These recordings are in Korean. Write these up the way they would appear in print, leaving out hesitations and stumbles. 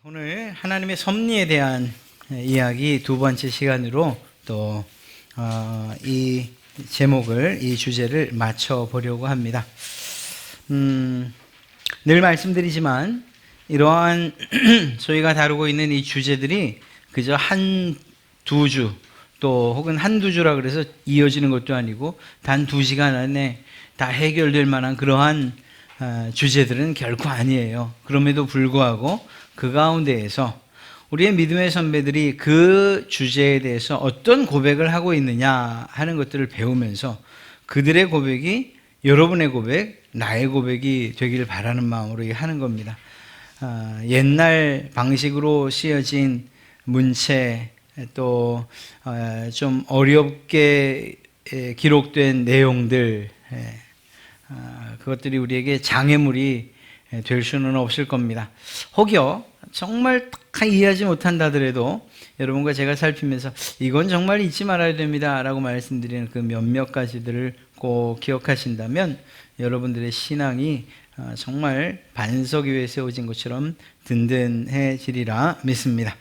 오늘 하나님의 섭리에 대한 이야기 두 번째 시간으로 또 이 제목을, 이 주제를 맞춰보려고 합니다. 늘 말씀드리지만 이러한 저희가 다루고 있는 이 주제들이 그저 두 주, 또 혹은 한두 주라 그래서 이어지는 것도 아니고 단 2시간 안에 다 해결될 만한 그러한 주제들은 결코 아니에요. 그럼에도 불구하고 그 가운데에서 우리의 믿음의 선배들이 그 주제에 대해서 어떤 고백을 하고 있느냐 하는 것들을 배우면서 그들의 고백이 여러분의 고백, 나의 고백이 되기를 바라는 마음으로 하는 겁니다. 옛날 방식으로 쓰여진 문체, 또 좀 어렵게 기록된 내용들, 그것들이 우리에게 장애물이 될 수는 없을 겁니다. 혹여 정말 다 이해하지 못한다더라도 여러분과 제가 살피면서 이건 정말 잊지 말아야 됩니다 라고 말씀드리는 그 몇몇 가지들을 꼭 기억하신다면 여러분들의 신앙이 정말 반석 위에 세워진 것처럼 든든해지리라 믿습니다.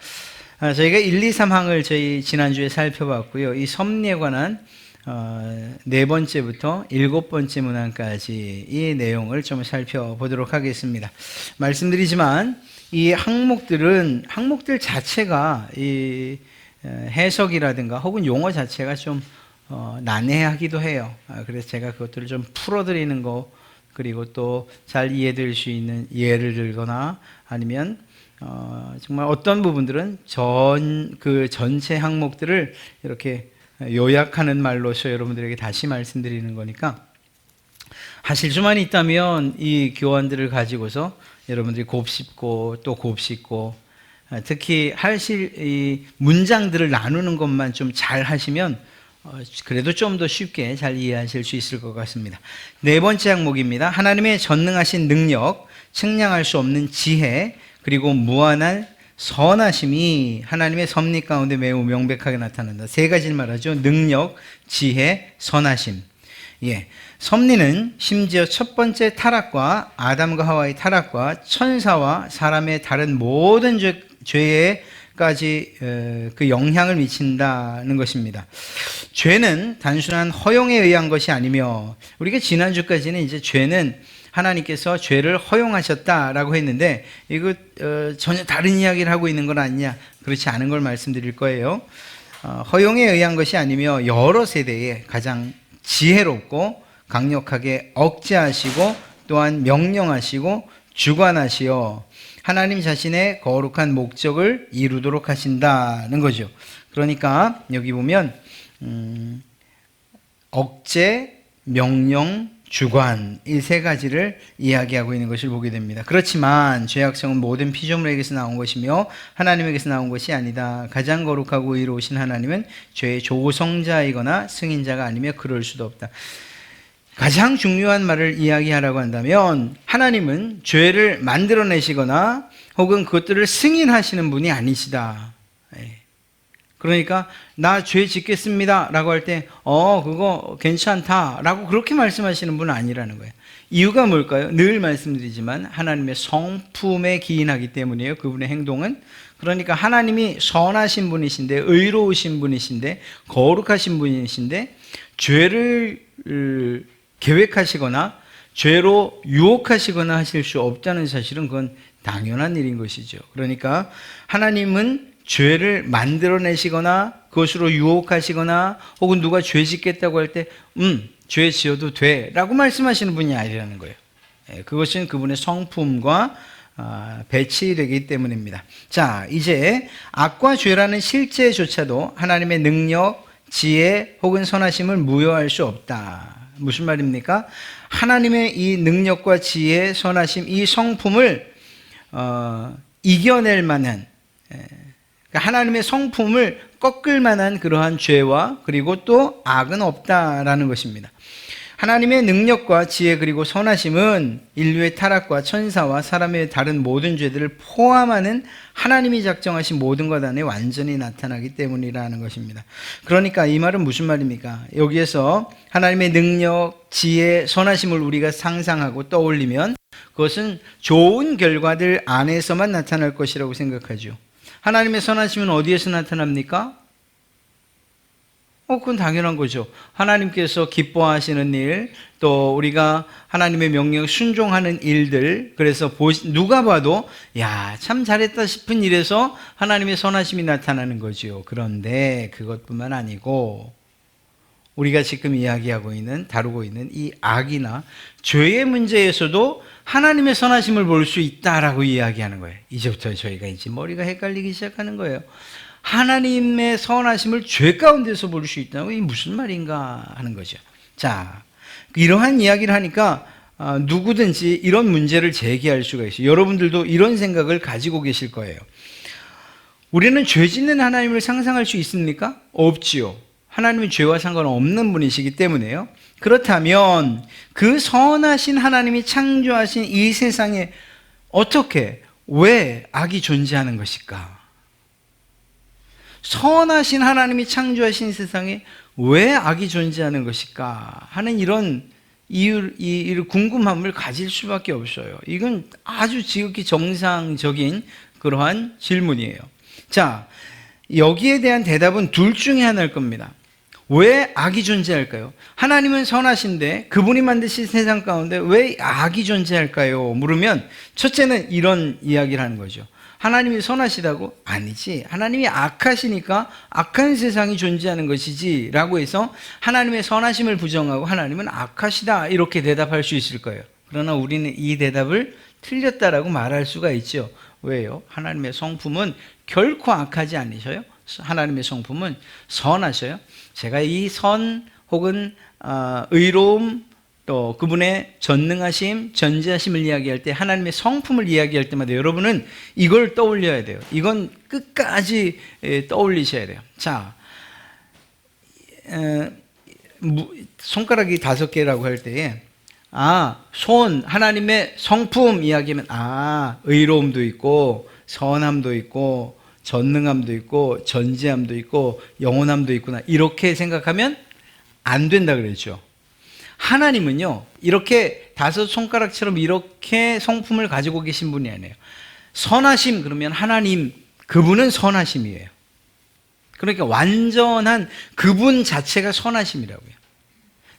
저희가 1, 2, 3항을 저희 지난주에 살펴봤고요. 이 섭리에 관한 4번째부터 7번째 문항까지 이 내용을 좀 살펴보도록 하겠습니다. 말씀드리지만 이 항목들 자체가 이 해석이라든가 혹은 용어 자체가 좀 난해하기도 해요. 그래서 제가 그것들을 좀 풀어드리는 거, 그리고 또 잘 이해될 수 있는 예를 들거나 아니면 정말 어떤 부분들은 그 전체 항목들을 이렇게 요약하는 말로서 여러분들에게 다시 말씀드리는 거니까 하실 수만 있다면 이 교환들을 가지고서 여러분들이 곱씹고 또 곱씹고, 특히 하실 이 문장들을 나누는 것만 좀 잘 하시면 그래도 좀 더 쉽게 잘 이해하실 수 있을 것 같습니다. 4번째 항목입니다. 하나님의 전능하신 능력, 측량할 수 없는 지혜, 그리고 무한한 선하심이 하나님의 섭리 가운데 매우 명백하게 나타난다. 3가지를 말하죠. 능력, 지혜, 선하심. 섭리는 심지어 첫 번째 타락과 아담과 하와의 타락과 천사와 사람의 다른 모든 죄에까지 그 영향을 미친다는 것입니다. 죄는 단순한 허용에 의한 것이 아니며, 우리가 지난주까지는 이제 죄는 하나님께서 죄를 허용하셨다라고 했는데 이거 전혀 다른 이야기를 하고 있는 건 아니냐, 그렇지 않은 걸 말씀드릴 거예요. 허용에 의한 것이 아니며 여러 세대에 가장 지혜롭고 강력하게 억제하시고 또한 명령하시고 주관하시어 하나님 자신의 거룩한 목적을 이루도록 하신다는 거죠. 그러니까 여기 보면 억제, 명령, 주관, 이 3가지를 이야기하고 있는 것을 보게 됩니다. 그렇지만 죄악성은 모든 피조물에게서 나온 것이며 하나님에게서 나온 것이 아니다. 가장 거룩하고 의로우신 하나님은 죄의 조성자이거나 승인자가 아니며 그럴 수도 없다. 가장 중요한 말을 이야기하라고 한다면 하나님은 죄를 만들어내시거나 혹은 그것들을 승인하시는 분이 아니시다. 그러니까 나 죄 짓겠습니다 라고 할 때 그거 괜찮다 라고 그렇게 말씀하시는 분은 아니라는 거예요. 이유가 뭘까요? 늘 말씀드리지만 하나님의 성품에 기인하기 때문이에요. 그분의 행동은. 그러니까 하나님이 선하신 분이신데, 의로우신 분이신데, 거룩하신 분이신데 죄를 계획하시거나 죄로 유혹하시거나 하실 수 없다는 사실은 그건 당연한 일인 것이죠. 그러니까 하나님은 죄를 만들어내시거나 그것으로 유혹하시거나 혹은 누가 죄 짓겠다고 할 때 죄 지어도 돼 라고 말씀하시는 분이 아니라는 거예요. 그것은 그분의 성품과 배치되기 때문입니다. 자, 이제 악과 죄라는 실제조차도 하나님의 능력, 지혜 혹은 선하심을 무효할 수 없다. 무슨 말입니까? 하나님의 이 능력과 지혜, 선하심, 이 성품을 이겨낼 만한, 하나님의 성품을 꺾을 만한 그러한 죄와 그리고 또 악은 없다라는 것입니다. 하나님의 능력과 지혜 그리고 선하심은 인류의 타락과 천사와 사람의 다른 모든 죄들을 포함하는 하나님이 작정하신 모든 것 안에 완전히 나타나기 때문이라는 것입니다. 그러니까 이 말은 무슨 말입니까? 여기에서 하나님의 능력, 지혜, 선하심을 우리가 상상하고 떠올리면 그것은 좋은 결과들 안에서만 나타날 것이라고 생각하죠. 하나님의 선하심은 어디에서 나타납니까? 그건 당연한 거죠. 하나님께서 기뻐하시는 일, 또 우리가 하나님의 명령 순종하는 일들, 그래서 누가 봐도 야, 참 잘했다 싶은 일에서 하나님의 선하심이 나타나는 거죠. 그런데 그것뿐만 아니고 우리가 지금 이야기하고 있는, 다루고 있는 이 악이나 죄의 문제에서도 하나님의 선하심을 볼 수 있다라고 이야기하는 거예요. 이제부터 저희가 이제 머리가 헷갈리기 시작하는 거예요. 하나님의 선하심을 죄 가운데서 볼 수 있다고, 이게 무슨 말인가 하는 거죠. 자, 이러한 이야기를 하니까 누구든지 이런 문제를 제기할 수가 있어요. 여러분들도 이런 생각을 가지고 계실 거예요. 우리는 죄 짓는 하나님을 상상할 수 있습니까? 없지요. 하나님은 죄와 상관없는 분이시기 때문에요. 그렇다면 그 선하신 하나님이 창조하신 이 세상에 어떻게, 왜 악이 존재하는 것일까? 선하신 하나님이 창조하신 세상에 왜 악이 존재하는 것일까 하는 이런 이유를, 궁금함을 가질 수밖에 없어요. 이건 아주 지극히 정상적인 그러한 질문이에요. 자, 여기에 대한 대답은 둘 중에 하나일 겁니다. 왜 악이 존재할까요? 하나님은 선하신데 그분이 만드신 세상 가운데 왜 악이 존재할까요? 물으면 첫째는 이런 이야기를 하는 거죠. 하나님이 선하시다고? 아니지. 하나님이 악하시니까 악한 세상이 존재하는 것이지 라고 해서 하나님의 선하심을 부정하고 하나님은 악하시다 이렇게 대답할 수 있을 거예요. 그러나 우리는 이 대답을 틀렸다라고 말할 수가 있죠. 왜요? 하나님의 성품은 결코 악하지 않으셔요. 하나님의 성품은 선하셔요. 제가 이 선 혹은 의로움, 또 그분의 전능하심, 전지하심을 이야기할 때, 하나님의 성품을 이야기할 때마다 여러분은 이걸 떠올려야 돼요. 이건 끝까지 떠올리셔야 돼요. 자, 손가락이 5개라고 할 때에 하나님의 성품 이야기하면 의로움도 있고 선함도 있고 전능함도 있고 전지함도 있고 영원함도 있구나, 이렇게 생각하면 안 된다 그랬죠. 하나님은요, 이렇게 5손가락처럼 이렇게 성품을 가지고 계신 분이 아니에요. 선하심 그러면 하나님, 그분은 선하심이에요. 그러니까 완전한 그분 자체가 선하심이라고요.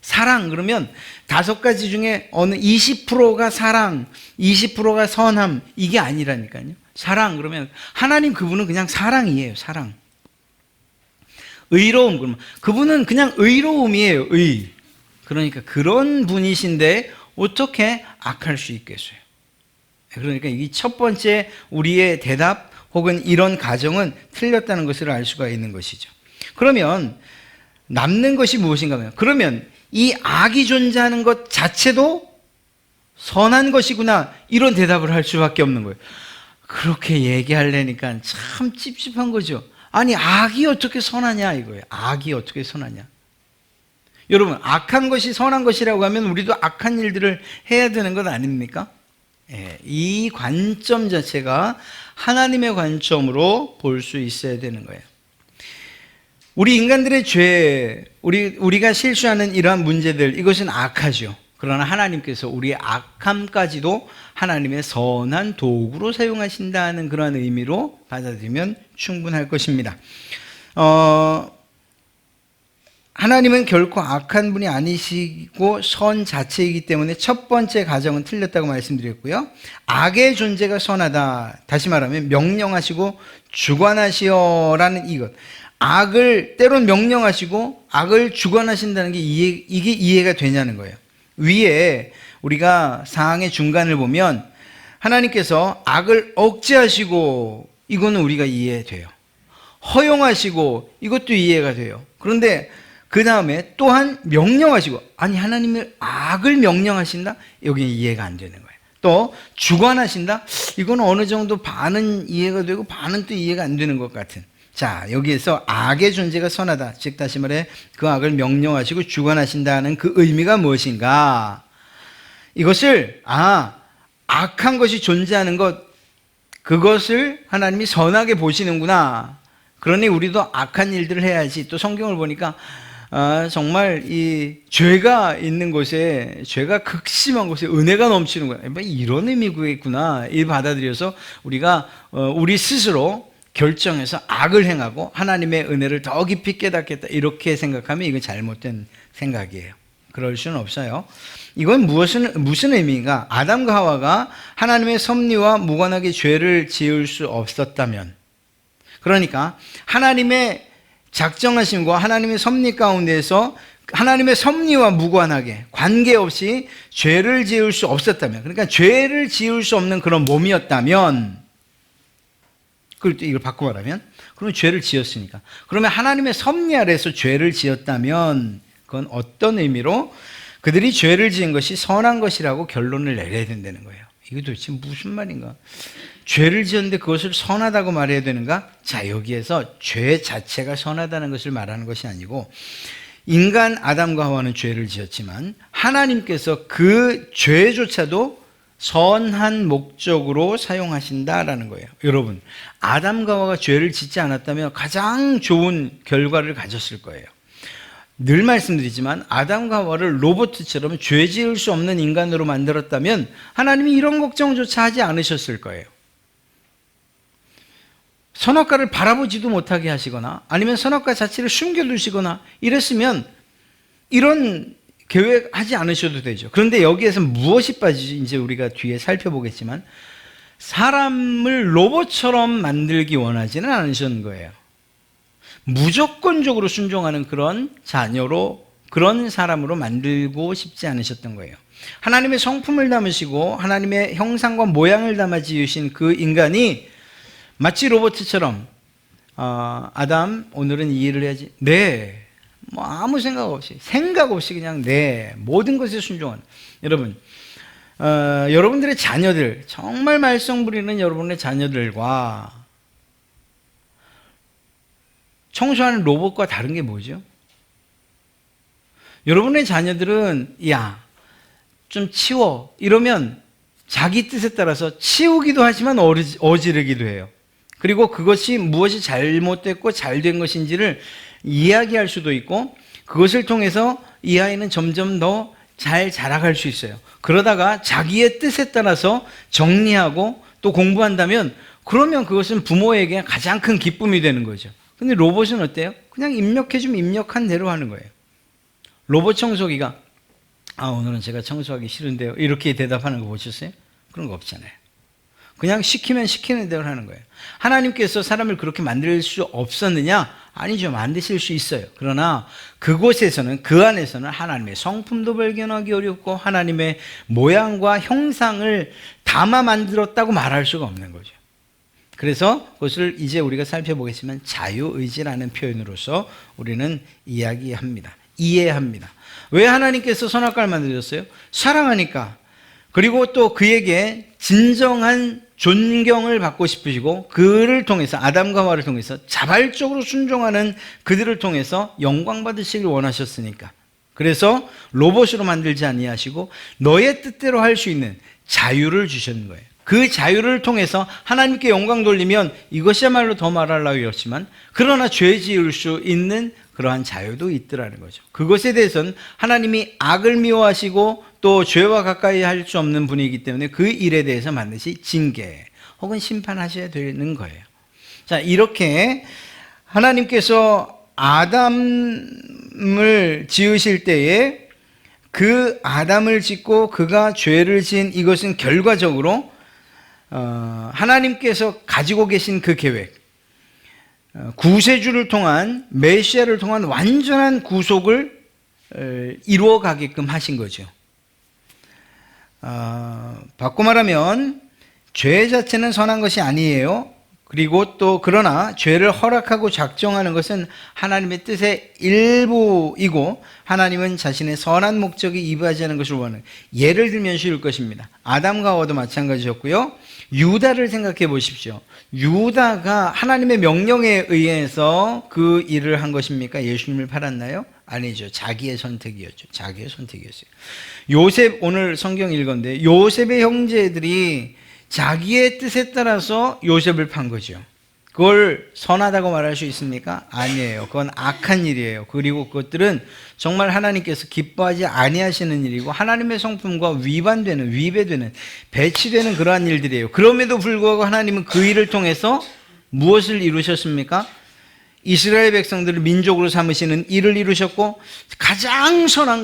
사랑 그러면 5가지 중에 어느 20%가 사랑, 20%가 선함, 이게 아니라니까요. 사랑 그러면 하나님, 그분은 그냥 사랑이에요. 사랑. 의로움 그러면 그분은 그냥 의로움이에요. 그러니까 그런 분이신데 어떻게 악할 수 있겠어요? 그러니까 이 첫 번째 우리의 대답 혹은 이런 가정은 틀렸다는 것을 알 수가 있는 것이죠. 그러면 남는 것이 무엇인가 하면, 그러면 이 악이 존재하는 것 자체도 선한 것이구나, 이런 대답을 할 수밖에 없는 거예요. 그렇게 얘기하려니까 참 찝찝한 거죠. 아니, 악이 어떻게 선하냐 이거예요. 악이 어떻게 선하냐. 여러분, 악한 것이 선한 것이라고 하면 우리도 악한 일들을 해야 되는 것 아닙니까? 이 관점 자체가 하나님의 관점으로 볼 수 있어야 되는 거예요. 우리 인간들의 죄, 우리가 실수하는 이러한 문제들, 이것은 악하죠. 그러나 하나님께서 우리의 악함까지도 하나님의 선한 도구로 사용하신다는 그러한 의미로 받아들이면 충분할 것입니다. 하나님은 결코 악한 분이 아니시고 선 자체이기 때문에 첫 번째 가정은 틀렸다고 말씀드렸고요. 악의 존재가 선하다, 다시 말하면 명령하시고 주관하시어라는 이것, 악을 때론 명령하시고 악을 주관하신다는 게 이게 이해가 되냐는 거예요. 위에 우리가 사항의 중간을 보면 하나님께서 악을 억제하시고, 이거는 우리가 이해돼요. 허용하시고, 이것도 이해가 돼요. 그런데 그 다음에 또한 명령하시고, 아니 하나님은 악을 명령하신다? 여기 이해가 안 되는 거예요. 또 주관하신다? 이건 어느 정도 반은 이해가 되고 반은 또 이해가 안 되는 것 같은. 자, 여기에서 악의 존재가 선하다, 즉 다시 말해 그 악을 명령하시고 주관하신다는 그 의미가 무엇인가? 이것을 악한 것이 존재하는 것, 그것을 하나님이 선하게 보시는구나. 그러니 우리도 악한 일들을 해야지. 또 성경을 보니까 정말 이 죄가 있는 곳에, 죄가 극심한 곳에 은혜가 넘치는 거야. 이런 의미겠구나. 이 받아들여서 우리가 우리 스스로 결정해서 악을 행하고 하나님의 은혜를 더 깊이 깨닫겠다, 이렇게 생각하면 이건 잘못된 생각이에요. 그럴 수는 없어요. 이건 무슨 의미인가? 아담과 하와가 하나님의 섭리와 무관하게 죄를 지을 수 없었다면, 그러니까 하나님의 작정하심과 하나님의 섭리 가운데서 하나님의 섭리와 무관하게 관계없이 죄를 지을 수 없었다면, 그러니까 죄를 지을 수 없는 그런 몸이었다면, 이걸 바꿔 말하면, 그러면 죄를 지었으니까, 그러면 하나님의 섭리 아래서 죄를 지었다면 그건 어떤 의미로 그들이 죄를 지은 것이 선한 것이라고 결론을 내려야 된다는 거예요. 이게 도대체 무슨 말인가? 죄를 지었는데 그것을 선하다고 말해야 되는가? 자, 여기에서 죄 자체가 선하다는 것을 말하는 것이 아니고, 인간 아담과 하와는 죄를 지었지만 하나님께서 그 죄조차도 선한 목적으로 사용하신다라는 거예요. 여러분, 아담과 하와가 죄를 짓지 않았다면 가장 좋은 결과를 가졌을 거예요. 늘 말씀드리지만 아담과 하와를 로봇처럼 죄 지을 수 없는 인간으로 만들었다면 하나님이 이런 걱정조차 하지 않으셨을 거예요. 선악과를 바라보지도 못하게 하시거나 아니면 선악과 자체를 숨겨두시거나 이랬으면 이런 계획하지 않으셔도 되죠. 그런데 여기에서 무엇이 빠지지? 이제 우리가 뒤에 살펴보겠지만 사람을 로봇처럼 만들기 원하지는 않으셨는 거예요. 무조건적으로 순종하는 그런 자녀로, 그런 사람으로 만들고 싶지 않으셨던 거예요. 하나님의 성품을 담으시고 하나님의 형상과 모양을 담아 지으신 그 인간이 마치 로봇처럼 아담 오늘은 이 일을 해야지, 네, 뭐 아무 생각 없이 그냥 네, 모든 것에 순종하는. 여러분, 여러분들의 자녀들, 정말 말썽 부리는 여러분의 자녀들과 청소하는 로봇과 다른 게 뭐죠? 여러분의 자녀들은 야, 좀 치워 이러면 자기 뜻에 따라서 치우기도 하지만 어지르기도 해요. 그리고 그것이 무엇이 잘못됐고 잘된 것인지를 이야기할 수도 있고, 그것을 통해서 이 아이는 점점 더 잘 자라갈 수 있어요. 그러다가 자기의 뜻에 따라서 정리하고 또 공부한다면, 그러면 그것은 부모에게 가장 큰 기쁨이 되는 거죠. 근데 로봇은 어때요? 그냥 입력해주면 입력한 대로 하는 거예요. 로봇 청소기가 오늘은 제가 청소하기 싫은데요, 이렇게 대답하는 거 보셨어요? 그런 거 없잖아요. 그냥 시키면 시키는 대로 하는 거예요. 하나님께서 사람을 그렇게 만들 수 없었느냐? 아니죠. 만드실 수 있어요. 그러나 그곳에서는, 그 안에서는 하나님의 성품도 발견하기 어렵고 하나님의 모양과 형상을 담아 만들었다고 말할 수가 없는 거죠. 그래서 그것을 이제 우리가 살펴보겠지만 자유의지라는 표현으로서 우리는 이야기합니다. 이해합니다. 왜 하나님께서 선악과를 만드셨어요? 사랑하니까. 그리고 또 그에게 진정한 존경을 받고 싶으시고, 그를 통해서, 아담과 하와를 통해서 자발적으로 순종하는 그들을 통해서 영광 받으시길 원하셨으니까. 그래서 로봇으로 만들지 아니하시고 너의 뜻대로 할 수 있는 자유를 주셨는 거예요. 그 자유를 통해서 하나님께 영광 돌리면 이것이야말로 더 말하려고 했지만, 그러나 죄 지을 수 있는 그러한 자유도 있더라는 거죠. 그것에 대해서는 하나님이 악을 미워하시고 또 죄와 가까이 할 수 없는 분이기 때문에 그 일에 대해서 반드시 징계 혹은 심판하셔야 되는 거예요. 자, 이렇게 하나님께서 아담을 지으실 때에 그 아담을 짓고 그가 죄를 지은 이것은 결과적으로 하나님께서 가지고 계신 그 계획, 구세주를 통한, 메시아를 통한 완전한 구속을 이루어 가게끔 하신 거죠. 바꿔 말하면 죄 자체는 선한 것이 아니에요. 그리고 또 그러나 죄를 허락하고 작정하는 것은 하나님의 뜻의 일부이고, 하나님은 자신의 선한 목적이 이바지하는 것을 원하는, 예를 들면 쉬울 것입니다. 아담과 하와도 마찬가지였고요. 유다를 생각해 보십시오. 유다가 하나님의 명령에 의해서 그 일을 한 것입니까? 예수님을 팔았나요? 아니죠. 자기의 선택이었죠. 자기의 선택이었어요. 요셉, 오늘 성경 읽었는데 요셉의 형제들이 자기의 뜻에 따라서 요셉을 판 거죠. 그걸 선하다고 말할 수 있습니까? 아니에요. 그건 악한 일이에요. 그리고 그것들은 정말 하나님께서 기뻐하지 아니하시는 일이고 하나님의 성품과 위배되는, 배치되는 그러한 일들이에요. 그럼에도 불구하고 하나님은 그 일을 통해서 무엇을 이루셨습니까? 이스라엘 백성들을 민족으로 삼으시는 일을 이루셨고 가장 선한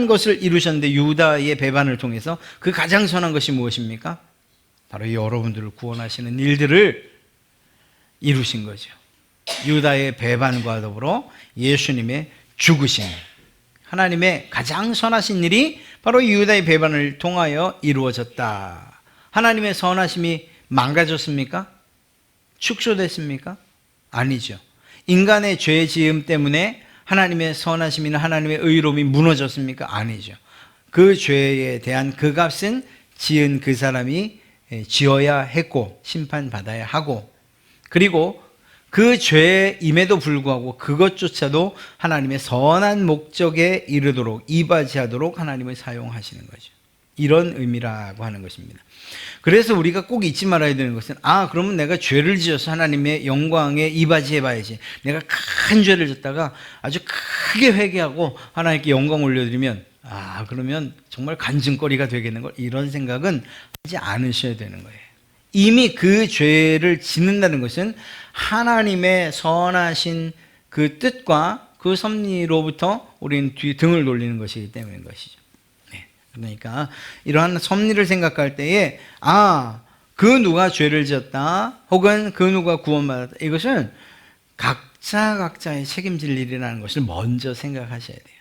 것을 이루셨는데 유다의 배반을 통해서 그 가장 선한 것이 무엇입니까? 바로 여러분들을 구원하시는 일들을 이루신 거죠. 유다의 배반과 더불어 예수님의 죽으심, 하나님의 가장 선하신 일이 바로 유다의 배반을 통하여 이루어졌다. 하나님의 선하심이 망가졌습니까? 축소됐습니까? 아니죠. 인간의 죄 지음 때문에 하나님의 선하심이나 하나님의 의로움이 무너졌습니까? 아니죠. 그 죄에 대한 그 값은 지은 그 사람이 지어야 했고 심판받아야 하고, 그리고 그 죄임에도 불구하고 그것조차도 하나님의 선한 목적에 이르도록 이바지하도록 하나님을 사용하시는 거죠. 이런 의미라고 하는 것입니다. 그래서 우리가 꼭 잊지 말아야 되는 것은 그러면 내가 죄를 지어서 하나님의 영광에 이바지해 봐야지. 내가 큰 죄를 졌다가 아주 크게 회개하고 하나님께 영광 올려드리면 그러면 정말 간증거리가 되겠는 걸, 이런 생각은 하지 않으셔야 되는 거예요. 이미 그 죄를 짓는다는 것은 하나님의 선하신 그 뜻과 그 섭리로부터 우리는 등을 돌리는 것이기 때문인 것이죠. 그러니까 이러한 섭리를 생각할 때에 그 누가 죄를 지었다 혹은 그 누가 구원받았다, 이것은 각자의 책임질 일이라는 것을 먼저 생각하셔야 돼요.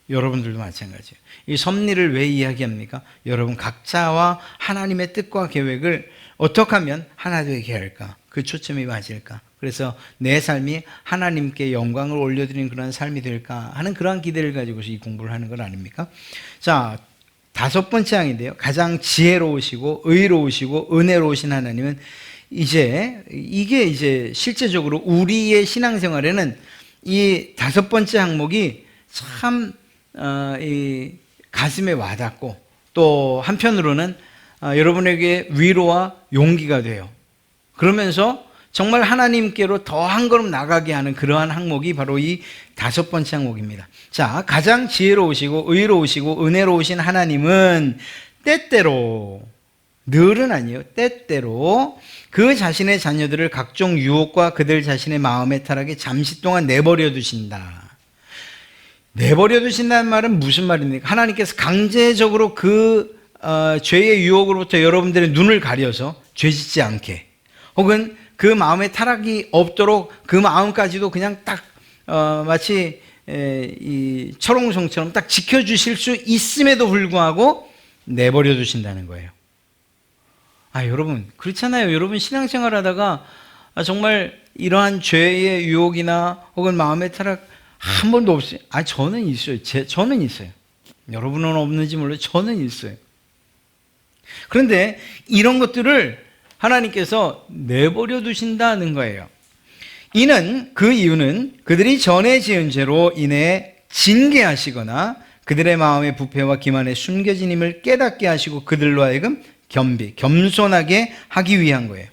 여러분들도 마찬가지예요. 이 섭리를 왜 이야기합니까? 여러분 각자와 하나님의 뜻과 계획을 어떻게 하면 하나 되게 할까? 그 초점이 맞을까? 그래서 내 삶이 하나님께 영광을 올려드리는 그런 삶이 될까 하는 그러한 기대를 가지고서 이 공부를 하는 건 아닙니까? 자, 5번째 항인데요. 가장 지혜로우시고 의로우시고 은혜로우신 하나님은 이게 실제적으로 우리의 신앙생활에는 이 5번째 항목이 참 이 가슴에 와닿고 또 한편으로는 여러분에게 위로와 용기가 돼요. 그러면서 정말 하나님께로 더 한 걸음 나가게 하는 그러한 항목이 바로 이 5번째 항목입니다. 자, 가장 지혜로우시고 의로우시고 은혜로우신 하나님은 때때로, 늘은 아니에요, 때때로 그 자신의 자녀들을 각종 유혹과 그들 자신의 마음의 타락에 잠시 동안 내버려 두신다. 내버려 두신다는 말은 무슨 말입니까? 하나님께서 강제적으로 그 죄의 유혹으로부터 여러분들의 눈을 가려서 죄 짓지 않게, 혹은 그 마음의 타락이 없도록 그 마음까지도 그냥 딱 마치 이 철옹성처럼 딱 지켜주실 수 있음에도 불구하고 내버려 두신다는 거예요. 여러분 그렇잖아요. 여러분 신앙생활 하다가 정말 이러한 죄의 유혹이나 혹은 마음의 타락 한 번도 없어요. 저는 있어요. 저는 있어요. 여러분은 없는지 몰라요. 저는 있어요. 그런데 이런 것들을 하나님께서 내버려 두신다는 거예요. 그 이유는 그들이 전에 지은 죄로 인해 징계하시거나 그들의 마음의 부패와 기만에 숨겨진 힘을 깨닫게 하시고 그들로 하여금 겸손하게 하기 위한 거예요.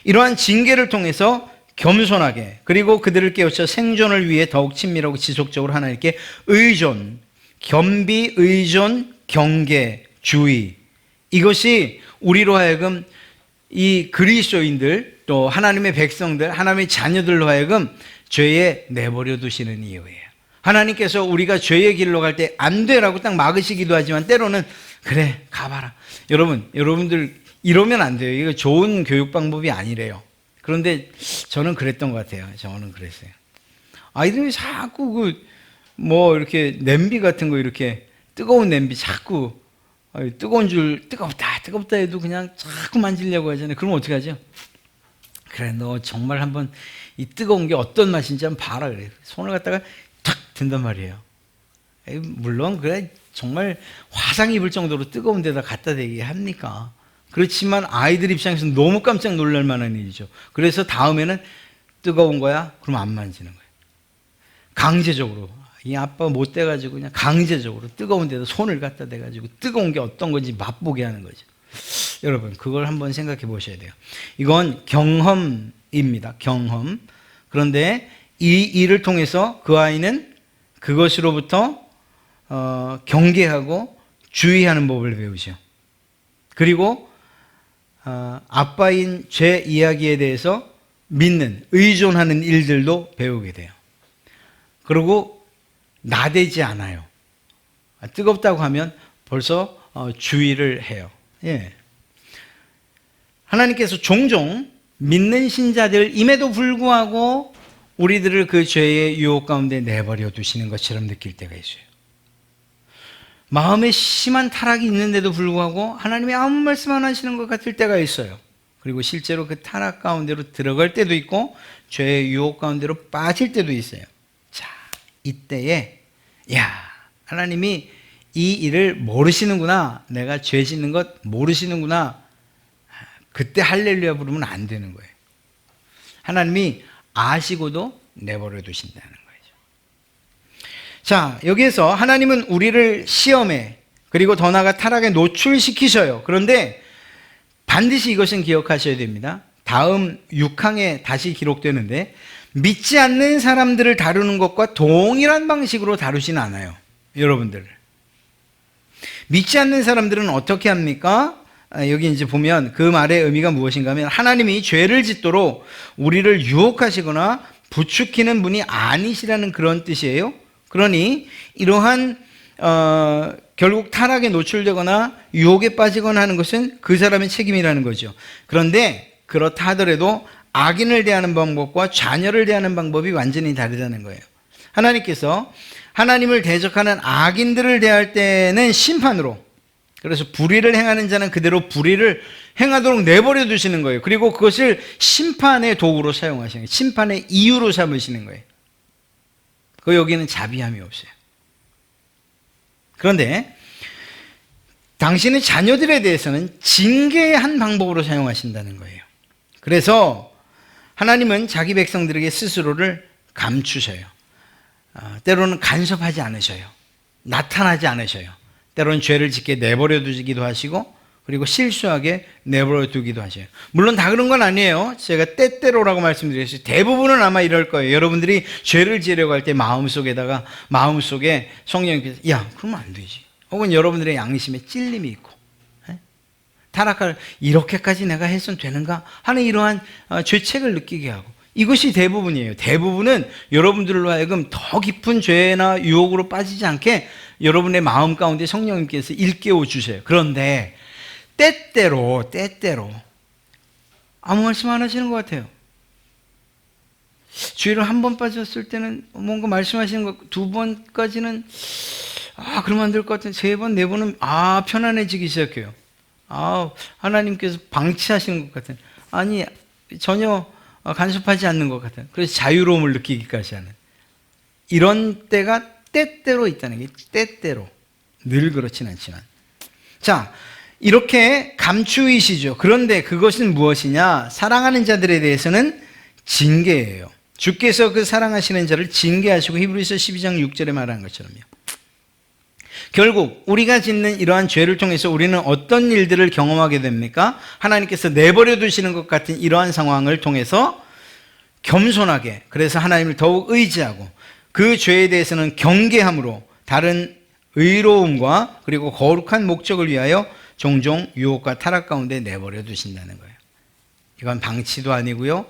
이러한 징계를 통해서 겸손하게, 그리고 그들을 깨우쳐 생존을 위해 더욱 친밀하고 지속적으로 하나님께 의존, 겸비, 의존, 경계, 주의, 이것이 우리로 하여금 이 그리스도인들 또 하나님의 백성들, 하나님의 자녀들로 하여금 죄에 내버려 두시는 이유예요. 하나님께서 우리가 죄의 길로 갈 때 안 되라고 딱 막으시기도 하지만 때로는 그래 가봐라. 여러분들 이러면 안 돼요. 이거 좋은 교육 방법이 아니래요. 그런데 저는 그랬던 것 같아요. 저는 그랬어요. 아이들이 자꾸 이렇게 냄비 같은 거, 이렇게 뜨거운 냄비 자꾸 뜨거운 줄 뜨겁다 해도 그냥 자꾸 만지려고 하잖아요. 그럼 어떻게 하죠? 그래, 너 정말 한번 이 뜨거운 게 어떤 맛인지 한번 봐라 그래. 손을 갖다가 탁 든단 말이에요. 물론 그래 정말 화상 입을 정도로 뜨거운 데다 갖다 대게 합니까? 그렇지만 아이들 입장에서는 너무 깜짝 놀랄 만한 일이죠. 그래서 다음에는 뜨거운 거야? 그럼 안 만지는 거예요. 강제적으로. 이 아빠가 못 돼가지고 그냥 강제적으로 뜨거운 데다 손을 갖다 대가지고 뜨거운 게 어떤 건지 맛보게 하는 거죠. 여러분, 그걸 한번 생각해 보셔야 돼요. 이건 경험입니다. 경험. 그런데 이 일을 통해서 그 아이는 그것으로부터 경계하고 주의하는 법을 배우죠. 그리고 아빠인 제 이야기에 대해서 믿는, 의존하는 일들도 배우게 돼요. 그리고 나대지 않아요. 뜨겁다고 하면 벌써 주의를 해요. 예. 하나님께서 종종 믿는 신자들임에도 불구하고 우리들을 그 죄의 유혹 가운데 내버려 두시는 것처럼 느낄 때가 있어요. 마음에 심한 타락이 있는데도 불구하고 하나님이 아무 말씀 안 하시는 것 같을 때가 있어요. 그리고 실제로 그 타락 가운데로 들어갈 때도 있고 죄의 유혹 가운데로 빠질 때도 있어요. 자, 이때에 하나님이 이 일을 모르시는구나, 내가 죄 짓는 것 모르시는구나, 그때 할렐루야 부르면 안 되는 거예요. 하나님이 아시고도 내버려 두신다는 거예요. 자, 여기에서 하나님은 우리를 시험에, 그리고 더 나아가 타락에 노출시키셔요. 그런데 반드시 이것은 기억하셔야 됩니다. 다음 6항에 다시 기록되는데, 믿지 않는 사람들을 다루는 것과 동일한 방식으로 다루지는 않아요. 여러분들, 믿지 않는 사람들은 어떻게 합니까? 여기 이제 보면 그 말의 의미가 무엇인가 하면, 하나님이 죄를 짓도록 우리를 유혹하시거나 부추기는 분이 아니시라는 그런 뜻이에요. 그러니 이러한 결국 타락에 노출되거나 유혹에 빠지거나 하는 것은 그 사람의 책임이라는 거죠. 그런데 그렇다 하더라도 악인을 대하는 방법과 자녀를 대하는 방법이 완전히 다르다는 거예요. 하나님께서 하나님을 대적하는 악인들을 대할 때는 심판으로, 그래서 불의를 행하는 자는 그대로 불의를 행하도록 내버려 두시는 거예요. 그리고 그것을 심판의 도구로 사용하시는 거예요. 심판의 이유로 삼으시는 거예요. 그 여기는 자비함이 없어요. 그런데 당신의 자녀들에 대해서는 징계의 한 방법으로 사용하신다는 거예요. 그래서 하나님은 자기 백성들에게 스스로를 감추셔요. 때로는 간섭하지 않으셔요. 나타나지 않으셔요. 때로는 죄를 짓게 내버려 두기도 하시고, 그리고 실수하게 내버려 두기도 하셔요. 물론 다 그런 건 아니에요. 제가 때때로라고 말씀드렸어요. 대부분은 아마 이럴 거예요. 여러분들이 죄를 지으려고 할 때 마음속에 성령님께서 그러면 안 되지. 혹은 여러분들의 양심에 찔림이 있고, 타락할, 이렇게까지 내가 했으면 되는가 하는 이러한 죄책을 느끼게 하고, 이것이 대부분이에요. 대부분은 여러분들로 하여금 더 깊은 죄나 유혹으로 빠지지 않게 여러분의 마음 가운데 성령님께서 일깨워 주세요. 그런데 때때로 아무 말씀 안 하시는 것 같아요. 죄를 한 번 빠졌을 때는 뭔가 말씀하시는 것, 두 번까지는 그러면 안 될 것 같은데, 세 번, 네 번은 편안해지기 시작해요. 하나님께서 방치하시는 것 같아요. 아니, 전혀 간섭하지 않는 것 같아요. 그래서 자유로움을 느끼기까지 하는 이런 때가 때때로 있다는 게, 때때로, 늘 그렇진 않지만. 자, 이렇게 감추이시죠. 그런데 그것은 무엇이냐? 사랑하는 자들에 대해서는 징계예요. 주께서 그 사랑하시는 자를 징계하시고, 히브리서 12장 6절에 말한 것처럼요. 결국 우리가 짓는 이러한 죄를 통해서 우리는 어떤 일들을 경험하게 됩니까? 하나님께서 내버려 두시는 것 같은 이러한 상황을 통해서 겸손하게, 그래서 하나님을 더욱 의지하고 그 죄에 대해서는 경계함으로 다른 의로움과 그리고 거룩한 목적을 위하여 종종 유혹과 타락 가운데 내버려 두신다는 거예요. 이건 방치도 아니고요,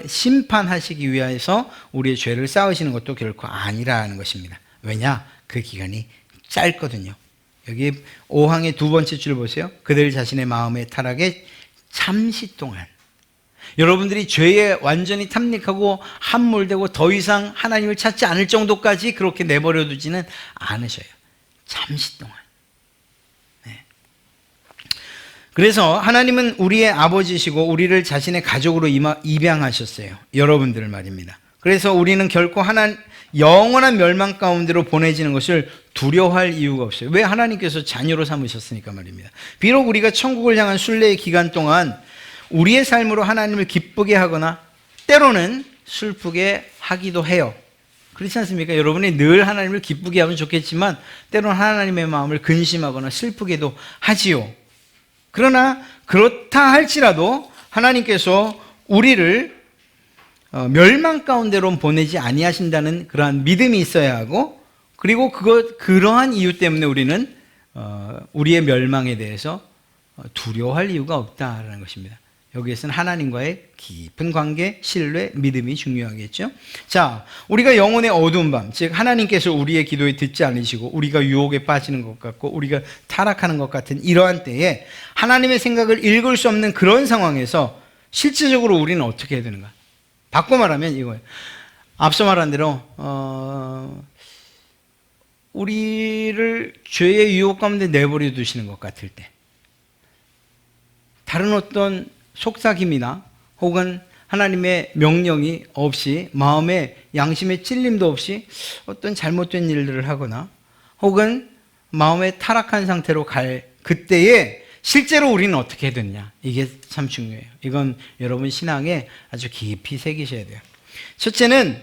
심판하시기 위해서 우리의 죄를 쌓으시는 것도 결코 아니라는 것입니다. 왜냐? 그 기간이 짧거든요. 여기 5항의 두 번째 줄 보세요. 그들 자신의 마음의 타락에 잠시 동안, 여러분들이 죄에 완전히 탐닉하고 함몰되고 더 이상 하나님을 찾지 않을 정도까지 그렇게 내버려 두지는 않으셔요. 잠시 동안. 그래서 하나님은 우리의 아버지시고 우리를 자신의 가족으로 입양하셨어요. 여러분들 말입니다. 그래서 우리는 결코 영원한 멸망 가운데로 보내지는 것을 두려워할 이유가 없어요. 왜? 하나님께서 자녀로 삼으셨으니까 말입니다. 비록 우리가 천국을 향한 순례의 기간 동안 우리의 삶으로 하나님을 기쁘게 하거나 때로는 슬프게 하기도 해요. 그렇지 않습니까? 여러분이 늘 하나님을 기쁘게 하면 좋겠지만 때로는 하나님의 마음을 근심하거나 슬프게도 하지요. 그러나 그렇다 할지라도 하나님께서 우리를 멸망 가운데로 보내지 아니하신다는 그러한 믿음이 있어야 하고, 그리고 그러한 이유 때문에 우리는 우리의 멸망에 대해서 두려워할 이유가 없다라는 것입니다. 여기에서는 하나님과의 깊은 관계, 신뢰, 믿음이 중요하겠죠. 자, 우리가 영혼의 어두운 밤, 즉 하나님께서 우리의 기도에 듣지 않으시고 우리가 유혹에 빠지는 것 같고 우리가 타락하는 것 같은 이러한 때에 하나님의 생각을 읽을 수 없는 그런 상황에서 실질적으로 우리는 어떻게 해야 되는가? 바꿔 말하면 이거예요. 앞서 말한 대로 우리를 죄의 유혹 가운데 내버려 두시는 것 같을 때, 다른 어떤 속삭임이나 혹은 하나님의 명령이 없이, 마음에 양심의 찔림도 없이 어떤 잘못된 일들을 하거나 혹은 마음에 타락한 상태로 갈 그때에 실제로 우리는 어떻게 해야 되느냐, 이게 참 중요해요. 이건 여러분 신앙에 아주 깊이 새기셔야 돼요. 첫째는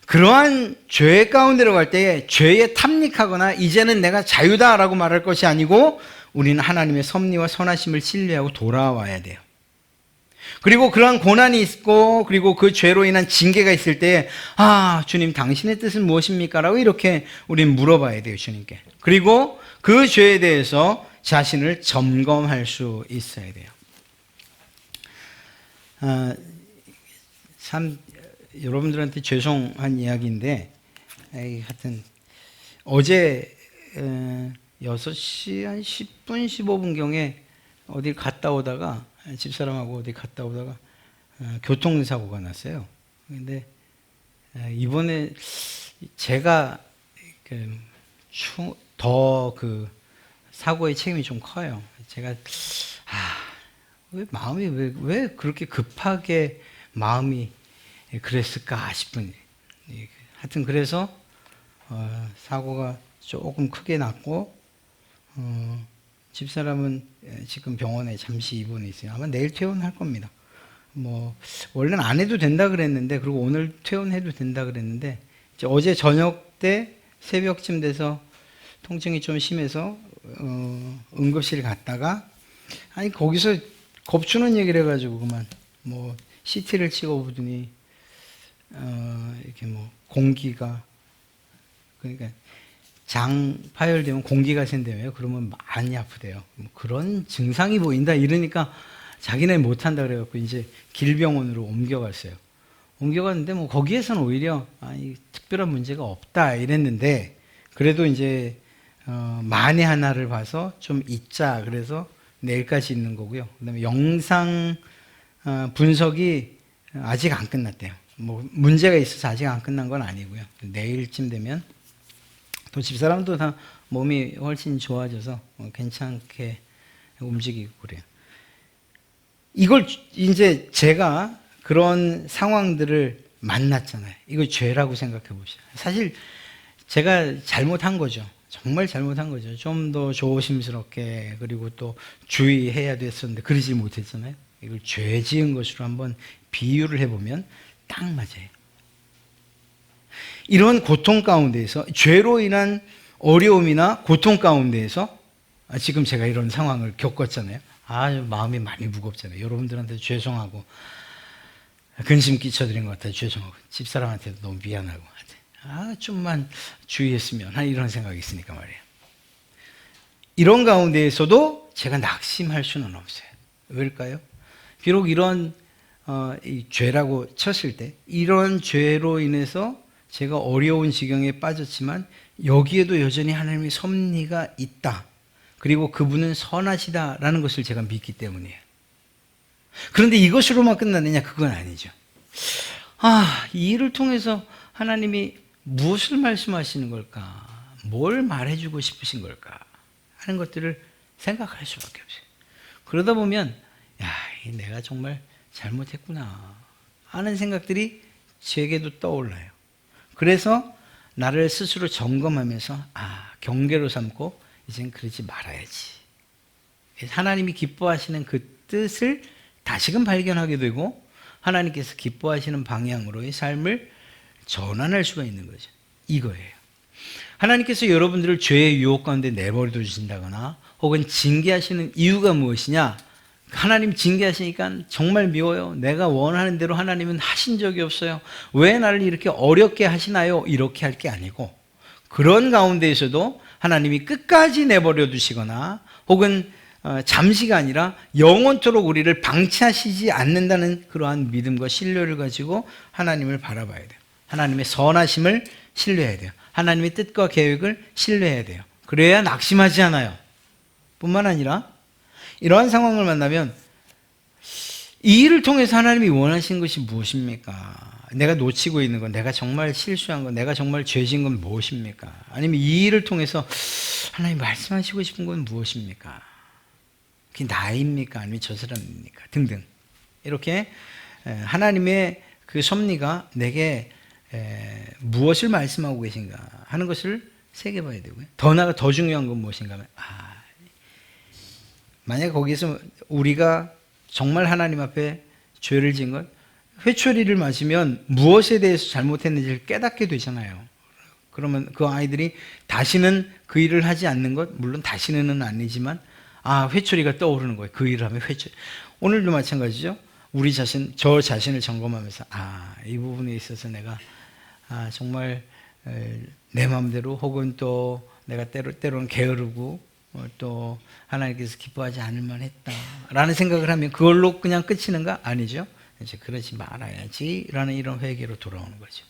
그러한 죄 가운데로 갈 때에 죄에 탐닉하거나 이제는 내가 자유다라고 말할 것이 아니고 우리는 하나님의 섭리와 선하심을 신뢰하고 돌아와야 돼요. 그리고 그러한 고난이 있고 그리고 그 죄로 인한 징계가 있을 때 주님 당신의 뜻은 무엇입니까? 라고 이렇게 우리는 물어봐야 돼요, 주님께. 그리고 그 죄에 대해서 자신을 점검할 수 있어야 돼요. 참 여러분들한테 죄송한 이야기인데, 하여튼 어제 6시 한 10분 15분경에 어딜 갔다 오다가, 집사람하고 어디 갔다 오다가 교통사고가 났어요. 근데 이번에 제가 더 그 사고의 책임이 좀 커요. 제가 왜 마음이 왜 그렇게 급하게 마음이 그랬을까 싶은. 하여튼 그래서 사고가 조금 크게 났고, 집사람은 지금 병원에 잠시 입원해 있어요. 아마 내일 퇴원할 겁니다. 원래는 안 해도 된다 그랬는데, 그리고 오늘 퇴원해도 된다 그랬는데, 어제 저녁 때 새벽쯤 돼서 통증이 좀 심해서 응급실 갔다가, 거기서 겁주는 얘기를 해가지고 그만 CT를 찍어보더니 이렇게 공기가, 그러니까 장 파열되면 공기가 샌다며요. 그러면 많이 아프대요. 그런 증상이 보인다 이러니까 자기네 못한다 그래갖고 이제 길병원으로 옮겨갔어요. 옮겨갔는데 거기에서는 오히려 특별한 문제가 없다 이랬는데, 그래도 이제 만에 하나를 봐서 좀 있자 그래서 내일까지 있는 거고요. 그다음에 영상 분석이 아직 안 끝났대요. 문제가 있어서 아직 안 끝난 건 아니고요. 내일쯤 되면 또 집사람도 다 몸이 훨씬 좋아져서 괜찮게 움직이고 그래요. 이걸 이제 제가 그런 상황들을 만났잖아요. 이걸 죄라고 생각해 봅시다. 사실 제가 잘못한 거죠. 정말 잘못한 거죠. 좀 더 조심스럽게, 그리고 또 주의해야 됐었는데 그러지 못했잖아요. 이걸 죄 지은 것으로 한번 비유를 해보면 딱 맞아요. 이런 고통 가운데에서, 죄로 인한 어려움이나 고통 가운데에서 지금 제가 이런 상황을 겪었잖아요. 마음이 많이 무겁잖아요. 여러분들한테 죄송하고 근심 끼쳐드린 것 같아요. 죄송하고 집사람한테도 너무 미안하고 좀만 주의했으면 이런 생각이 있으니까 말이에요. 이런 가운데에서도 제가 낙심할 수는 없어요. 왜일까요? 비록 이런 이 죄라고 쳤을 때, 이런 죄로 인해서 제가 어려운 지경에 빠졌지만 여기에도 여전히 하나님의 섭리가 있다. 그리고 그분은 선하시다라는 것을 제가 믿기 때문이에요. 그런데 이것으로만 끝나느냐? 그건 아니죠. 이 일을 통해서 하나님이 무엇을 말씀하시는 걸까? 뭘 말해주고 싶으신 걸까? 하는 것들을 생각할 수밖에 없어요. 그러다 보면 내가 정말 잘못했구나 하는 생각들이 제게도 떠올라요. 그래서 나를 스스로 점검하면서 경계로 삼고 이젠 그러지 말아야지. 하나님이 기뻐하시는 그 뜻을 다시금 발견하게 되고 하나님께서 기뻐하시는 방향으로의 삶을 전환할 수가 있는 거죠. 이거예요. 하나님께서 여러분들을 죄의 유혹 가운데 내버려 두신다거나 혹은 징계하시는 이유가 무엇이냐? 하나님 징계하시니까 정말 미워요. 내가 원하는 대로 하나님은 하신 적이 없어요. 왜 나를 이렇게 어렵게 하시나요? 이렇게 할 게 아니고, 그런 가운데에서도 하나님이 끝까지 내버려 두시거나 혹은 잠시가 아니라 영원토록 우리를 방치하시지 않는다는 그러한 믿음과 신뢰를 가지고 하나님을 바라봐야 돼요. 하나님의 선하심을 신뢰해야 돼요. 하나님의 뜻과 계획을 신뢰해야 돼요. 그래야 낙심하지 않아요. 뿐만 아니라 이러한 상황을 만나면 이 일을 통해서 하나님이 원하시는 것이 무엇입니까? 내가 놓치고 있는 건, 내가 정말 실수한 건, 내가 정말 죄진 건 무엇입니까? 아니면 이 일을 통해서 하나님 말씀하시고 싶은 건 무엇입니까? 그게 나입니까? 아니면 저 사람입니까? 등등. 이렇게 하나님의 그 섭리가 내게 무엇을 말씀하고 계신가 하는 것을 새겨봐야 되고요. 더 나아가 더 중요한 건 무엇인가 하면, 만약에 거기서 우리가 정말 하나님 앞에 죄를 지은 것, 회초리를 맞으면 무엇에 대해서 잘못했는지를 깨닫게 되잖아요. 그러면 그 아이들이 다시는 그 일을 하지 않는 것, 물론 다시는 아니지만 회초리가 떠오르는 거예요. 그 일을 하면 회초리. 오늘도 마찬가지죠. 우리 자신, 저 자신을 점검하면서 이 부분에 있어서 내가 정말 내 마음대로 혹은 또 내가 때로는 게으르고 또 하나님께서 기뻐하지 않을 만했다라는 생각을 하면 그걸로 그냥 끝이는가? 아니죠. 이제 그러지 말아야지라는 이런 회개로 돌아오는 거죠.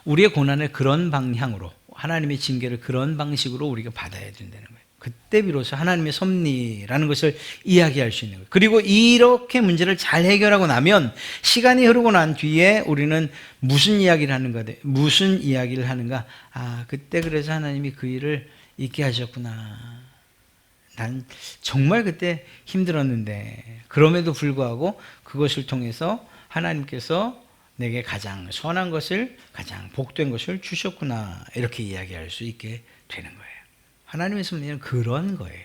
우리의 고난을 그런 방향으로, 하나님의 징계를 그런 방식으로 우리가 받아야 된다는 거예요. 그때 비로소 하나님의 섭리라는 것을 이야기할 수 있는 거예요. 그리고 이렇게 문제를 잘 해결하고 나면 시간이 흐르고 난 뒤에 우리는 무슨 이야기를 하는가? 무슨 이야기를 하는가? 그때 그래서 하나님이 그 일을 있게 하셨구나. 난 정말 그때 힘들었는데 그럼에도 불구하고 그것을 통해서 하나님께서 내게 가장 선한 것을, 가장 복된 것을 주셨구나, 이렇게 이야기할 수 있게 되는 거예요. 하나님의 섭리는 그런 거예요.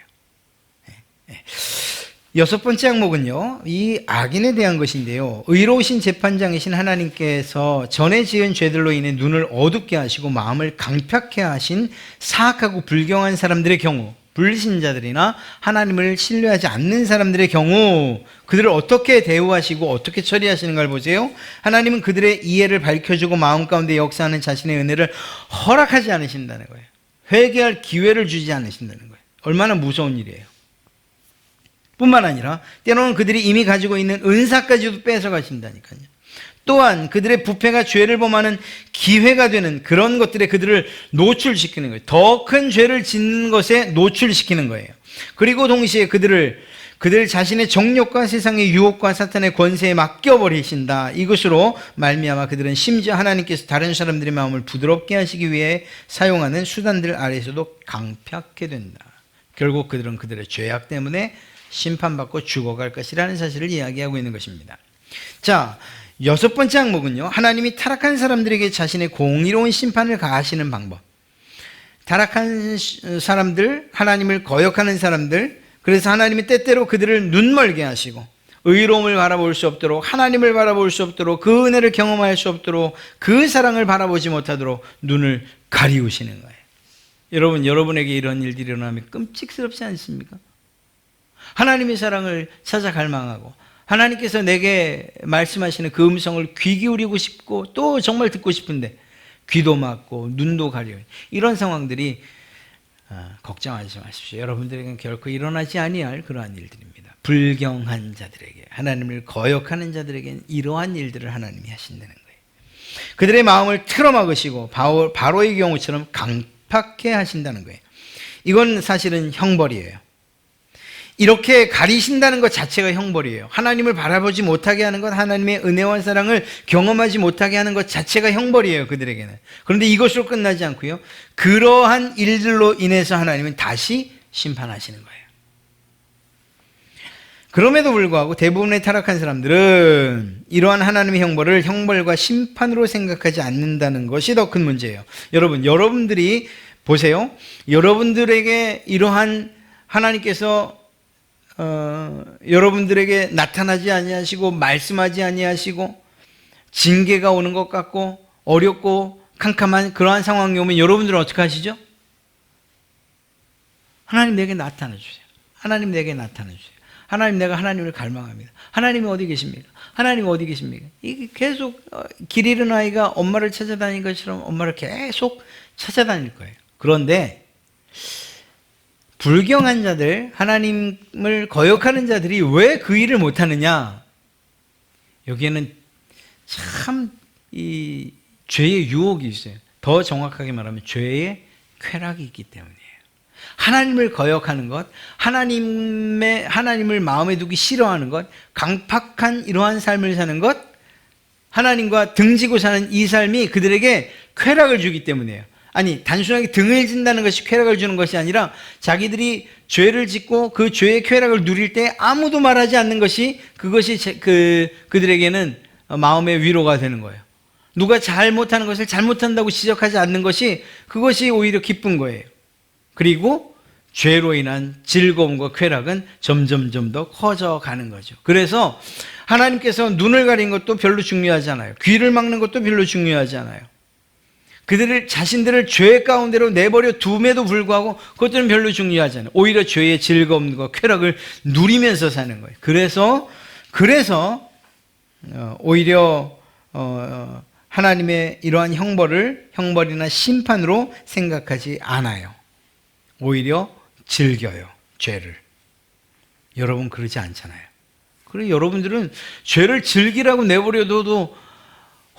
여섯 번째 항목은요, 이 악인에 대한 것인데요, 의로우신 재판장이신 하나님께서 전에 지은 죄들로 인해 눈을 어둡게 하시고 마음을 강팍해 하신 사악하고 불경한 사람들의 경우, 불신자들이나 하나님을 신뢰하지 않는 사람들의 경우 그들을 어떻게 대우하시고 어떻게 처리하시는가를 보세요. 하나님은 그들의 이해를 밝혀주고 마음 가운데 역사하는 자신의 은혜를 허락하지 않으신다는 거예요. 회개할 기회를 주지 않으신다는 거예요. 얼마나 무서운 일이에요. 뿐만 아니라 때로는 그들이 이미 가지고 있는 은사까지도 뺏어가신다니까요. 또한 그들의 부패가 죄를 범하는 기회가 되는 그런 것들에 그들을 노출시키는 거예요. 더 큰 죄를 짓는 것에 노출시키는 거예요. 그리고 동시에 그들 자신의 정욕과 세상의 유혹과 사탄의 권세에 맡겨버리신다. 이것으로 말미암아 그들은 심지어 하나님께서 다른 사람들의 마음을 부드럽게 하시기 위해 사용하는 수단들 아래에서도 강팍하게 된다. 결국 그들은 그들의 죄악 때문에 심판받고 죽어갈 것이라는 사실을 이야기하고 있는 것입니다. 자, 여섯 번째 항목은요, 하나님이 타락한 사람들에게 자신의 공의로운 심판을 가하시는 방법. 타락한 사람들, 하나님을 거역하는 사람들, 그래서 하나님이 때때로 그들을 눈멀게 하시고 의로움을 바라볼 수 없도록, 하나님을 바라볼 수 없도록, 그 은혜를 경험할 수 없도록, 그 사랑을 바라보지 못하도록 눈을 가리우시는 거예요. 여러분, 여러분에게 이런 일들이 일어나면 끔찍스럽지 않습니까? 하나님의 사랑을 찾아 갈망하고 하나님께서 내게 말씀하시는 그 음성을 귀 기울이고 싶고 또 정말 듣고 싶은데 귀도 막고 눈도 가려, 이런 상황들이 걱정하지 마십시오. 여러분들에게는 결코 일어나지 아니할 그러한 일들입니다. 불경한 자들에게, 하나님을 거역하는 자들에게는 이러한 일들을 하나님이 하신다는 거예요. 그들의 마음을 틀어막으시고 바로의 경우처럼 강팍해 하신다는 거예요. 이건 사실은 형벌이에요. 이렇게 가리신다는 것 자체가 형벌이에요. 하나님을 바라보지 못하게 하는 것, 하나님의 은혜와 사랑을 경험하지 못하게 하는 것 자체가 형벌이에요, 그들에게는. 그런데 이것으로 끝나지 않고요, 그러한 일들로 인해서 하나님은 다시 심판하시는 거예요. 그럼에도 불구하고 대부분의 타락한 사람들은 이러한 하나님의 형벌을 형벌과 심판으로 생각하지 않는다는 것이 더 큰 문제예요. 여러분들이 보세요. 여러분들에게 이러한 하나님께서 여러분들에게 나타나지 아니하시고 말씀하지 아니하시고 징계가 오는 것 같고 어렵고 캄캄한 그러한 상황이 오면 여러분들은 어떻게 하시죠? 하나님 내게 나타나 주세요. 하나님 내게 나타나 주세요. 하나님 내가 하나님을 갈망합니다. 하나님이 어디 계십니까? 하나님 어디 계십니까? 이게 계속 길 잃은 아이가 엄마를 찾아다닌 것처럼 엄마를 계속 찾아다닐 거예요. 그런데 불경한 자들, 하나님을 거역하는 자들이 왜 그 일을 못하느냐? 여기에는 참 이 죄의 유혹이 있어요. 더 정확하게 말하면 죄의 쾌락이 있기 때문이에요. 하나님을 거역하는 것, 하나님을 마음에 두기 싫어하는 것, 강팍한 이러한 삶을 사는 것, 하나님과 등지고 사는 이 삶이 그들에게 쾌락을 주기 때문이에요. 아니, 단순하게 등을 진다는 것이 쾌락을 주는 것이 아니라 자기들이 죄를 짓고 그 죄의 쾌락을 누릴 때 아무도 말하지 않는 것이 그것이 그들에게는 마음의 위로가 되는 거예요. 누가 잘못하는 것을 잘못한다고 지적하지 않는 것이 그것이 오히려 기쁜 거예요. 그리고 죄로 인한 즐거움과 쾌락은 점점 더 커져가는 거죠. 그래서 하나님께서 눈을 가린 것도 별로 중요하지 않아요. 귀를 막는 것도 별로 중요하지 않아요. 그들을 자신들을 죄 가운데로 내버려 둠에도 불구하고 그것들은 별로 중요하지 않아요. 오히려 죄의 즐거움과 쾌락을 누리면서 사는 거예요. 그래서 오히려 하나님의 이러한 형벌이나 심판으로 생각하지 않아요. 오히려 즐겨요, 죄를. 여러분 그러지 않잖아요. 그리고 여러분들은 죄를 즐기라고 내버려둬도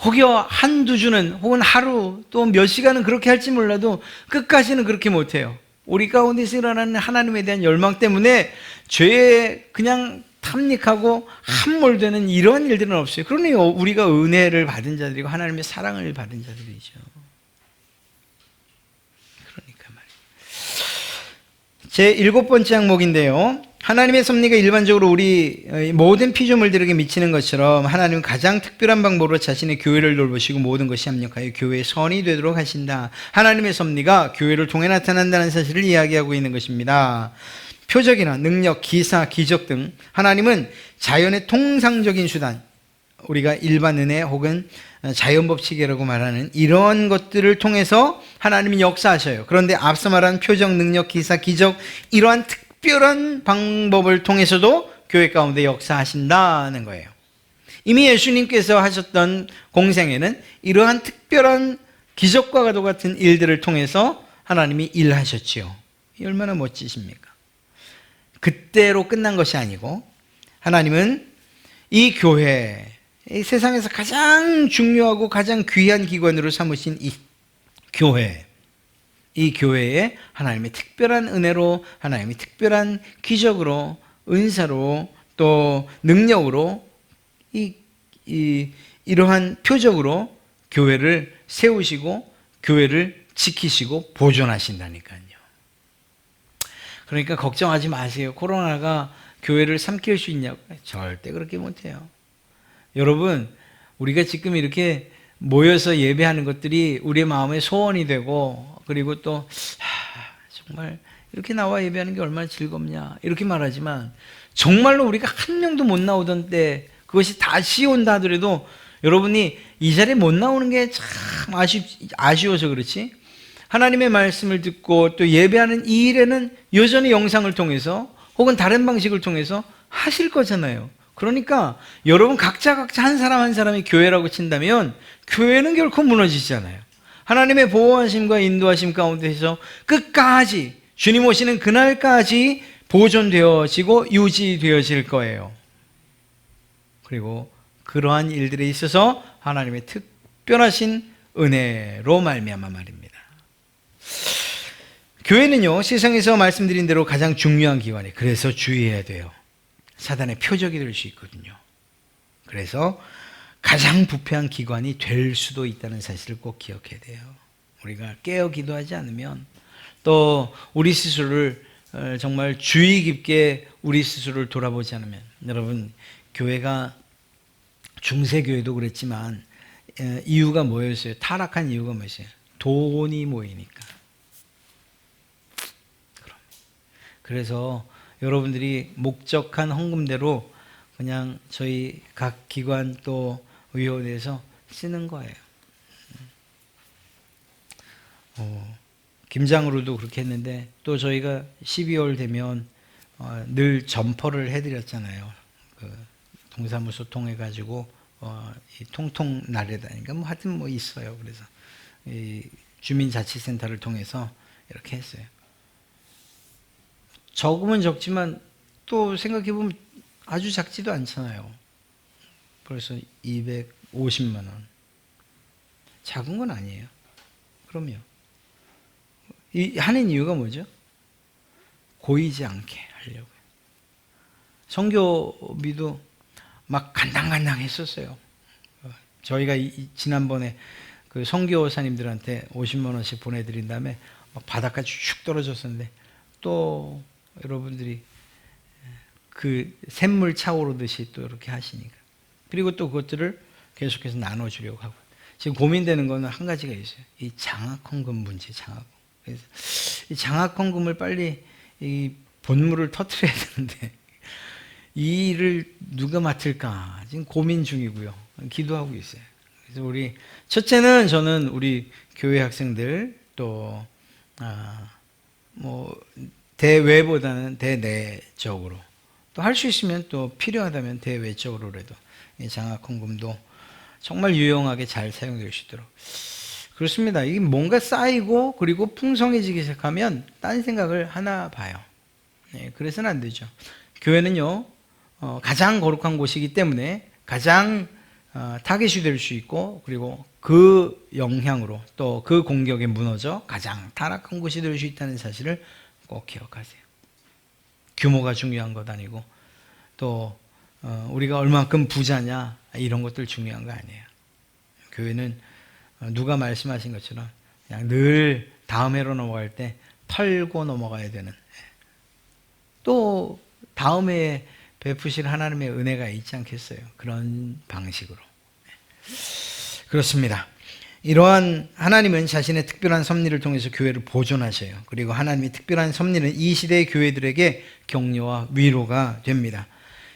혹여 한두 주는 혹은 하루 또 몇 시간은 그렇게 할지 몰라도 끝까지는 그렇게 못해요. 우리 가운데서 일어나는 하나님에 대한 열망 때문에 죄에 그냥 탐닉하고 함몰되는 이런 일들은 없어요. 그러니 우리가 은혜를 받은 자들이고 하나님의 사랑을 받은 자들이죠. 그러니까 말이에요. 제 7번째 항목인데요. 하나님의 섭리가 일반적으로 우리 모든 피조물들에게 미치는 것처럼 하나님은 가장 특별한 방법으로 자신의 교회를 돌보시고 모든 것이 합력하여 교회의 선이 되도록 하신다. 하나님의 섭리가 교회를 통해 나타난다는 사실을 이야기하고 있는 것입니다. 표적이나 능력, 기사, 기적 등 하나님은 자연의 통상적인 수단, 우리가 일반 은혜 혹은 자연법칙이라고 말하는 이런 것들을 통해서 하나님이 역사하셔요. 그런데 앞서 말한 표적, 능력, 기사, 기적 이러한 특별한 방법을 통해서도 교회 가운데 역사하신다는 거예요. 이미 예수님께서 하셨던 공생애는 이러한 특별한 기적과 같은 일들을 통해서 하나님이 일하셨지요. 얼마나 멋지십니까? 그때로 끝난 것이 아니고 하나님은 이 교회, 이 세상에서 가장 중요하고 가장 귀한 기관으로 삼으신 이 교회에 하나님의 특별한 은혜로, 하나님의 특별한 기적으로, 은사로, 또 능력으로 이러한 표적으로 교회를 세우시고 교회를 지키시고 보존하신다니까요. 그러니까 걱정하지 마세요. 코로나가 교회를 삼킬 수 있냐고. 절대 그렇게 못해요. 여러분, 우리가 지금 이렇게 모여서 예배하는 것들이 우리의 마음의 소원이 되고, 그리고 또 정말 이렇게 나와 예배하는 게 얼마나 즐겁냐 이렇게 말하지만, 정말로 우리가 한 명도 못 나오던 때 그것이 다시 온다 하더라도 여러분이 이 자리에 못 나오는 게 참 아쉬워서 그렇지, 하나님의 말씀을 듣고 또 예배하는 이 일에는 여전히 영상을 통해서 혹은 다른 방식을 통해서 하실 거잖아요. 그러니까 여러분 각자 한 사람 한 사람이 교회라고 친다면 교회는 결코 무너지지 않아요. 하나님의 보호하심과 인도하심 가운데서 끝까지 주님 오시는 그날까지 보존되어지고 유지되어질 거예요. 그리고 그러한 일들에 있어서 하나님의 특별하신 은혜로 말미암아 말입니다. 교회는요, 세상에서 말씀드린 대로 가장 중요한 기관이에요. 그래서 주의해야 돼요. 사단의 표적이 될 수 있거든요. 그래서 가장 부패한 기관이 될 수도 있다는 사실을 꼭 기억해야 돼요. 우리가 깨어 기도하지 않으면, 또 우리 스스로를 정말 주의 깊게 우리 스스로를 돌아보지 않으면, 여러분 교회가 중세교회도 그랬지만 이유가 뭐였어요? 타락한 이유가 뭐였어요? 돈이 모이니까. 그래서 여러분들이 목적한 헌금대로 그냥 저희 각 기관 또 위원회에서 쓰는 거예요. 김장으로도 그렇게 했는데, 또 저희가 12월 되면 늘 점퍼를 해드렸잖아요. 동사무소 통해가지고 이 통통 나래다니까 뭐 하여튼 뭐 있어요. 그래서 이 주민자치센터를 통해서 이렇게 했어요. 적으면 적지만 또 생각해보면 아주 작지도 않잖아요. 벌써 250만 원. 작은 건 아니에요. 그럼요. 하는 이유가 뭐죠? 고이지 않게 하려고요. 선교비도 막 간당간당 했었어요. 저희가 지난번에 그 선교사님들한테 50만 원씩 보내드린 다음에 막 바닥까지 슉 떨어졌었는데 또 여러분들이 그 샘물 차오르듯이 또 이렇게 하시니까. 그리고 또 그것들을 계속해서 나눠주려고 하고. 지금 고민되는 거는 한 가지가 있어요. 이 장학헌금 문제, 장학헌금. 그래서 이 장학헌금을 빨리 이 본물을 터뜨려야 되는데 이 일을 누가 맡을까 지금 고민 중이고요. 기도하고 있어요. 그래서 우리 첫째는 저는 우리 교회 학생들 또 뭐 대외보다는 대내적으로 또 할 수 있으면 또 필요하다면 대외적으로라도 이 장학헌금도 정말 유용하게 잘 사용될 수 있도록. 그렇습니다. 이게 뭔가 쌓이고 그리고 풍성해지기 시작하면 딴 생각을 하나 봐요. 그래서는 안 되죠. 교회는요, 가장 거룩한 곳이기 때문에 가장 타겟이 될 수 있고 그리고 그 영향으로 또 그 공격에 무너져 가장 타락한 곳이 될 수 있다는 사실을 꼭 기억하세요. 규모가 중요한 것 아니고 또 우리가 얼만큼 부자냐 이런 것들 중요한 거 아니에요. 교회는 누가 말씀하신 것처럼 그냥 늘 다음 해로 넘어갈 때 털고 넘어가야 되는, 또 다음 해에 베푸실 하나님의 은혜가 있지 않겠어요. 그런 방식으로. 그렇습니다. 이러한 하나님은 자신의 특별한 섭리를 통해서 교회를 보존하셔요. 그리고 하나님의 특별한 섭리는 이 시대의 교회들에게 격려와 위로가 됩니다.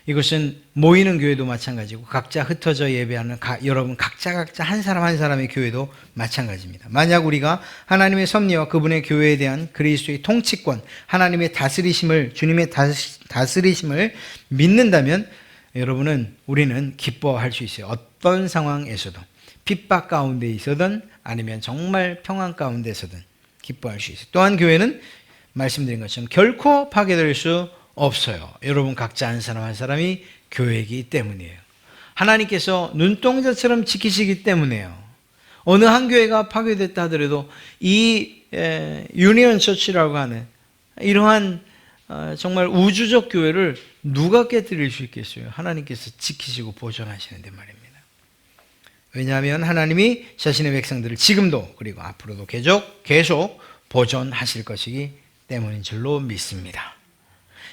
이것은 모이는 교회도 마찬가지고 각자 흩어져 예배하는 여러분 각자 한 사람 한 사람의 교회도 마찬가지입니다. 만약 우리가 하나님의 섭리와 그분의 교회에 대한 그리스도의 통치권, 하나님의 다스리심을, 주님의 다스리심을 믿는다면 우리는 기뻐할 수 있어요. 어떤 상황에서도, 핍박 가운데 있어든 아니면 정말 평안 가운데 있어든 기뻐할 수 있어요. 또한 교회는 말씀드린 것처럼 결코 파괴될 수 없어요. 여러분 각자 한 사람 한 사람이 교회이기 때문이에요. 하나님께서 눈동자처럼 지키시기 때문이에요. 어느 한 교회가 파괴됐다 하더라도 이 유니언 처치라고 하는 이러한 정말 우주적 교회를 누가 깨뜨릴 수 있겠어요? 하나님께서 지키시고 보존하시는데 말입니다. 왜냐하면 하나님이 자신의 백성들을 지금도 그리고 앞으로도 계속 보존하실 것이기 때문인 줄로 믿습니다.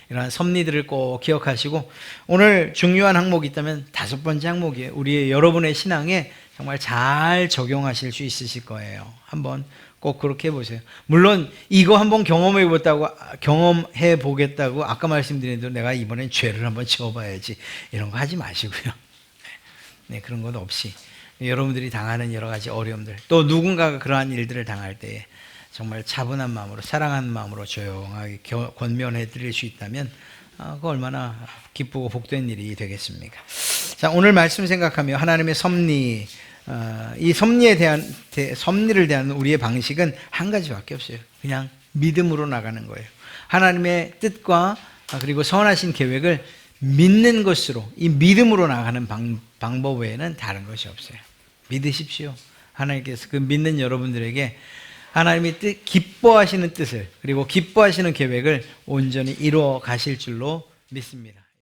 이러한 섭리들을 꼭 기억하시고, 오늘 중요한 항목이 있다면 5번째 항목이에요. 여러분의 신앙에 정말 잘 적용하실 수 있으실 거예요. 한번 꼭 그렇게 해보세요. 물론 이거 한번 경험해 보겠다고 아까 말씀드린 대로 내가 이번엔 죄를 한번 지어봐야지 이런 거 하지 마시고요. 네, 그런 것 없이 여러분들이 당하는 여러 가지 어려움들, 또 누군가가 그러한 일들을 당할 때에 정말 차분한 마음으로, 사랑하는 마음으로 조용하게 권면해 드릴 수 있다면 그거 얼마나 기쁘고 복된 일이 되겠습니까? 자, 오늘 말씀 생각하며 하나님의 섭리, 이 섭리를 대한 우리의 방식은 한 가지밖에 없어요. 그냥 믿음으로 나가는 거예요. 하나님의 뜻과 그리고 선하신 계획을 믿는 것으로, 이 믿음으로 나가는 방법 외에는 다른 것이 없어요. 믿으십시오. 하나님께서 그 믿는 여러분들에게 하나님의 기뻐하시는 뜻을, 그리고 기뻐하시는 계획을 온전히 이루어 가실 줄로 믿습니다.